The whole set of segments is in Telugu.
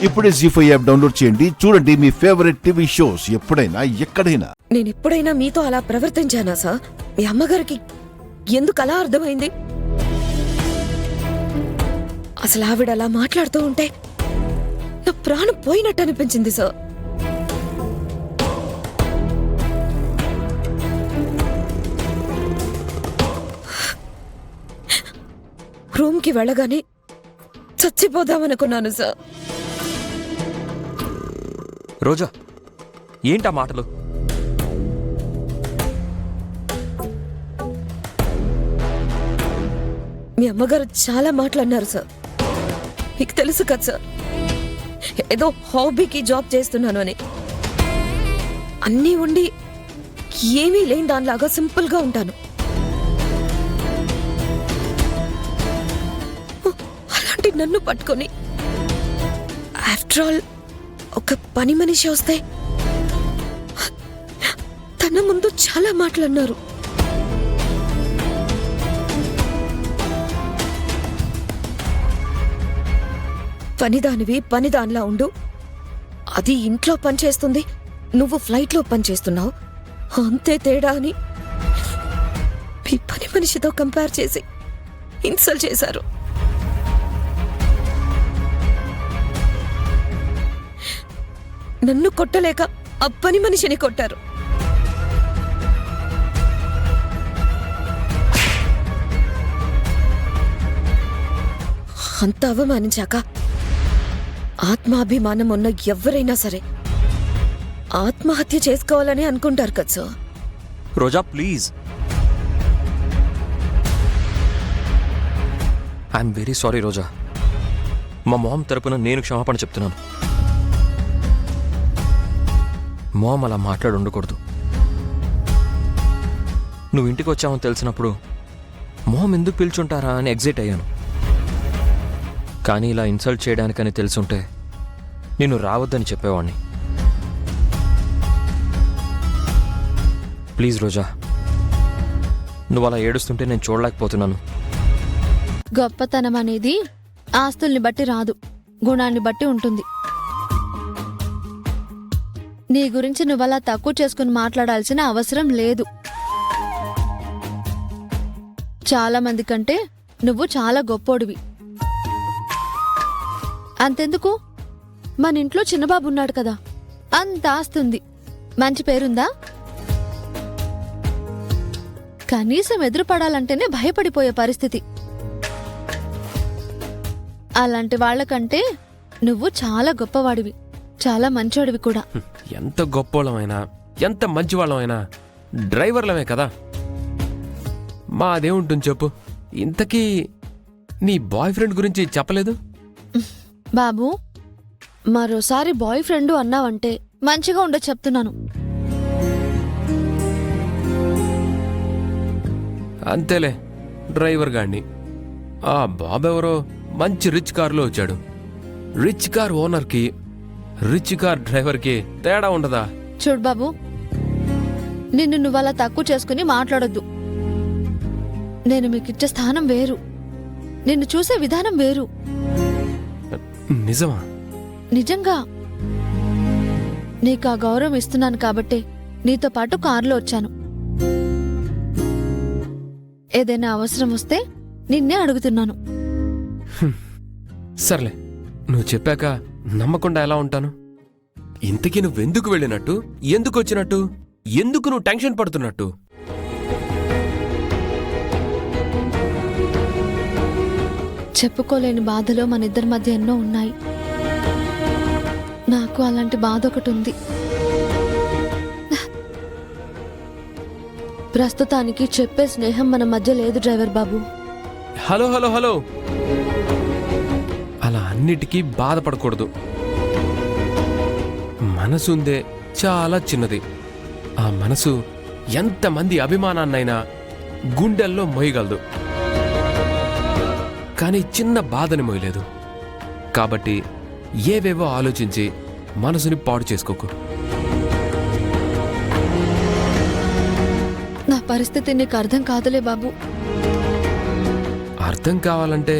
ఇప్పుడే జీ5 యాప్ డౌన్లోడ్ చేయండి. చూడండి మీ ఫేవరెట్ టీవీ షోస్ ఎప్పుడైనా ఎక్కడైనా. నేను ఎప్పుడైనా మీతో అలా ప్రవర్తించానా సార్? మీ అమ్మగారికి ఎందుకు అలా అర్థమైంది? అసలు ఆవిడ అలా మాట్లాడుతూ ఉంటే నా ప్రాణం పోయినట్టు అనిపించింది సార్. రూమ్కి వెళ్ళగానే చచ్చిపోదామనుకున్నాను సార్. రోజా, ఏంటా మాటలు? మీ అమ్మగారు చాలా మాటలన్నారు సార్. మీకు తెలుసు కదా సార్, ఏదో హాబీకి జాబ్ చేస్తున్నాను అని. అన్నీ ఉండి ఏమీ లేని దానిలాగా సింపుల్గా ఉంటాను. అలాంటి నన్ను పట్టుకొని ఆఫ్టర్ ఆల్ ఒక పని మనిషి వస్తే తన ముందు చాలా మాటలన్నారు. పనిదానివి పనిదానిలా ఉండు, అది ఇంట్లో పనిచేస్తుంది, నువ్వు ఫ్లైట్లో పనిచేస్తున్నావు, అంతే తేడా అని మీ పని మనిషితో కంపేర్ చేసి ఇన్సల్ట్ చేశారు. నన్ను కొట్టలేక ఆ పని మనిషిని కొట్టారు. అంత అవమానించాక ఆత్మాభిమానం ఉన్న ఎవరైనా సరే ఆత్మహత్య చేసుకోవాలని అనుకుంటారు కదా sir. Roja please, I'm very sorry Roja. మా మామ్ తరపున నేను క్షమాపణ చెప్తున్నాను. మామ్ అలా మాట్లాడి ఉండకూడదు. నువ్వు ఇంటికి వచ్చావని తెలిసినప్పుడు మామ్ ఎందుకు పిలుచుంటారా అని ఎగ్జైట్ అయ్యాను. కానీ ఇలా ఇన్సల్ట్ చేయడానికని తెలుసుంటే నేను రావద్దని చెప్పేవాడిని. ప్లీజ్ రోజా, నువ్వు అలా ఏడుస్తుంటే నేను చూడలేకపోతున్నాను. గొప్పతనం అనేది ఆస్తుల్ని బట్టి రాదు, గుణాన్ని బట్టి ఉంటుంది. నీ గురించి నువ్వలా తక్కువ చేసుకుని మాట్లాడాల్సిన అవసరం లేదు. చాలా మంది కంటే నువ్వు చాలా గొప్పోడివి. అంతెందుకు, మన ఇంట్లో చిన్నబాబు ఉన్నాడు కదా, అంత ఆస్తుంది, మంచి పేరుందా? కనీసం ఎదురుపడాలంటేనే భయపడిపోయే పరిస్థితి. అలాంటి వాళ్లకంటే నువ్వు చాలా గొప్పవాడివి, చాలా మంచోడివి కూడా. ఎంత గొప్పోళ్ళమైనా ఎంత మంచి వాళ్ళమైనా డ్రైవర్లమే కదా. మాదేముంటుంది చెప్పు. ఇంతకీ నీ బాయ్ ఫ్రెండ్ గురించి చెప్పలేదు? బాబు, మరోసారి బాయ్ ఫ్రెండ్ అన్నావంటే మంచిగా ఉండదు చెప్తున్నాను. అంతేలే, డ్రైవర్ గాడిని. ఆ బాబెవరో మంచి రిచ్ కారులో వచ్చాడు. రిచ్ కార్ ఓనర్కి రిచ్ కార్ డ్రైవర్కి తేడా ఉండదా? చూడు బాబు, నిన్ను నువ్వలా తక్కువ చేసుకుని మాట్లాడొద్దు. నేను మీకిచ్చే స్థానం వేరు, నిన్ను చూసే విధానం వేరు. నిజమా? నిజంగా. నీకు ఆ గౌరవం ఇస్తున్నాను కాబట్టే నీతో పాటు కారులో వచ్చాను. ఏదైనా అవసరం వస్తే నిన్నే అడుగుతున్నాను. సర్లే, నువ్వు చెప్పాక నమ్మకుండా ఎలా ఉంటాను? ఇంతకీ నువ్వెందుకు వెళ్ళినట్టు, ఎందుకు వచ్చినట్టు, ఎందుకు నువ్వు టెన్షన్ పడుతున్నట్టు? చెప్పుకోలేని బాధలో మన ఇద్దరి మధ్య ఎన్నో ఉన్నాయి. నాకు అలాంటి బాధ ఒకటి ఉంది. ప్రస్తుతానికి చెప్పే స్నేహం మన మధ్య లేదు డ్రైవర్ బాబు. హలో హలో హలో, అలా అన్నిటికీ బాధపడకూడదు. మనసుందే చాలా చిన్నది. ఆ మనసు ఎంతమంది అభిమానాన్నైనా గుండెల్లో మోయగలదు. కానీ చిన్న బాధని మోయలేదు. కాబట్టి ఏవేవో ఆలోచించి మనసుని పాడు చేసుకోకు. నా పరిస్థితి నీకు అర్థం కాదులే బాబు. అర్థం కావాలంటే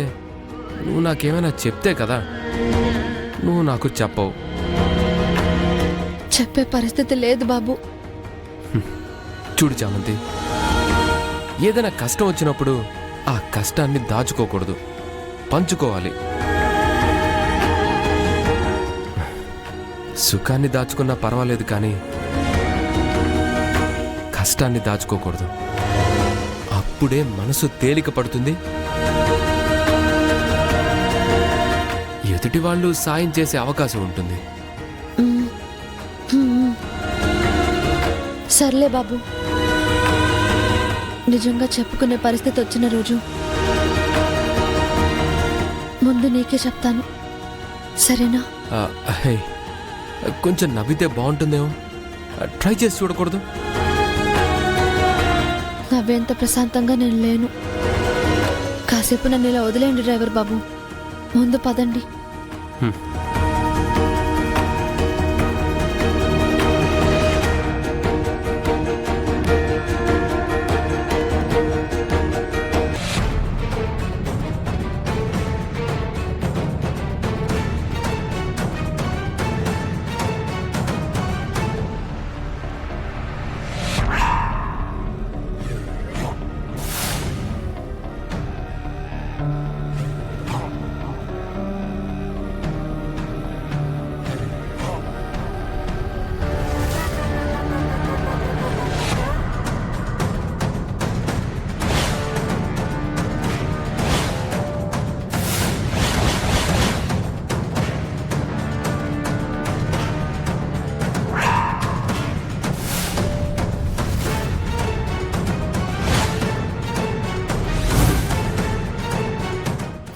నువ్వు నాకేమైనా చెప్తే కదా. నువ్వు నాకు చెప్పవు. చెప్పే పరిస్థితి లేదు బాబు. చూడు చామంతి, ఏదైనా కష్టం వచ్చినప్పుడు ఆ కష్టాన్ని దాచుకోకూడదు, పంచుకోవాలి. సుఖాన్ని దాచుకున్నా పర్వాలేదు, కానీ కష్టాన్ని దాచుకోకూడదు. అప్పుడే మనసు తేలిక పడుతుంది, ఎదుటి వాళ్ళు సాయం చేసే అవకాశం ఉంటుంది. సర్లే బాబు, నిజంగా చెప్పుకునే పరిస్థితి వచ్చిన రోజు ముందు నీకే చెప్తాను, సరేనా? హే, కొంచెం నవ్వితే బాగుంటుందేమో, ట్రై చేసి చూడకూడదు? నవ్వేంత ప్రశాంతంగా నేను లేను. కాసేపు నన్ను ఇలా వదిలేయండి డ్రైవర్ బాబు, ముందు పదండి.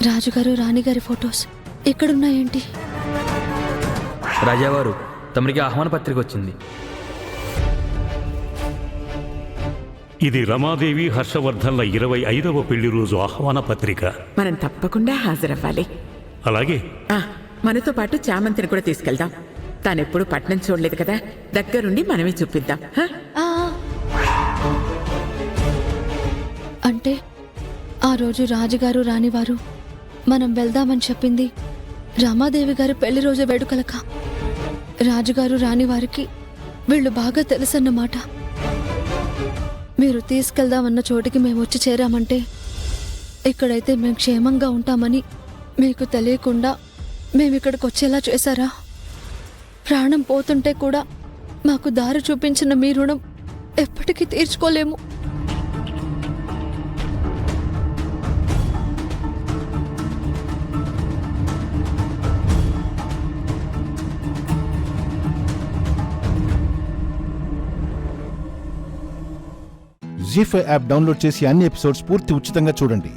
రాజుగారు రాణిగారి ఫొటోస్ ఎక్కడున్నాయేంటి? రాజావారు, తమరికి ఆహ్వాన పత్రిక వచ్చింది. ఇది రమాదేవి హర్షవర్ధన్ల 25వ పెళ్లి రోజు ఆహ్వాన పత్రిక. మనం తప్పకుండా హాజరవ్వాలి. అలాగే మనతో పాటు చామంతిని కూడా తీసుకెళ్దాం. తానెప్పుడు పట్నం చూడలేదు కదా, దగ్గరుండి మనమే చూపిద్దాం. ఆ, అంటే ఆ రోజు రాజుగారు రాణివారు మనం వెళ్దామని చెప్పింది రామాదేవి గారి పెళ్లి రోజు వేడుకలక. రాజుగారు రాణివారికి వీళ్ళు బాగా తెలుసన్నమాట. మీరు తీసుకెళ్దామన్న చోటికి మేము వచ్చి చేరామంటే ఇక్కడైతే మేము క్షేమంగా ఉంటామని మీకు తెలియకుండా మేమిక్కడికి వచ్చేలా చేశారా? ప్రాణం పోతుంటే కూడా మాకు దారి చూపించిన మీ రుణం ఎప్పటికీ తీర్చుకోలేము. జీ5 యాప్ డౌన్లోడ్ చేసి అన్ని ఎపిసోడ్స్ పూర్తి ఉచితంగా చూడండి.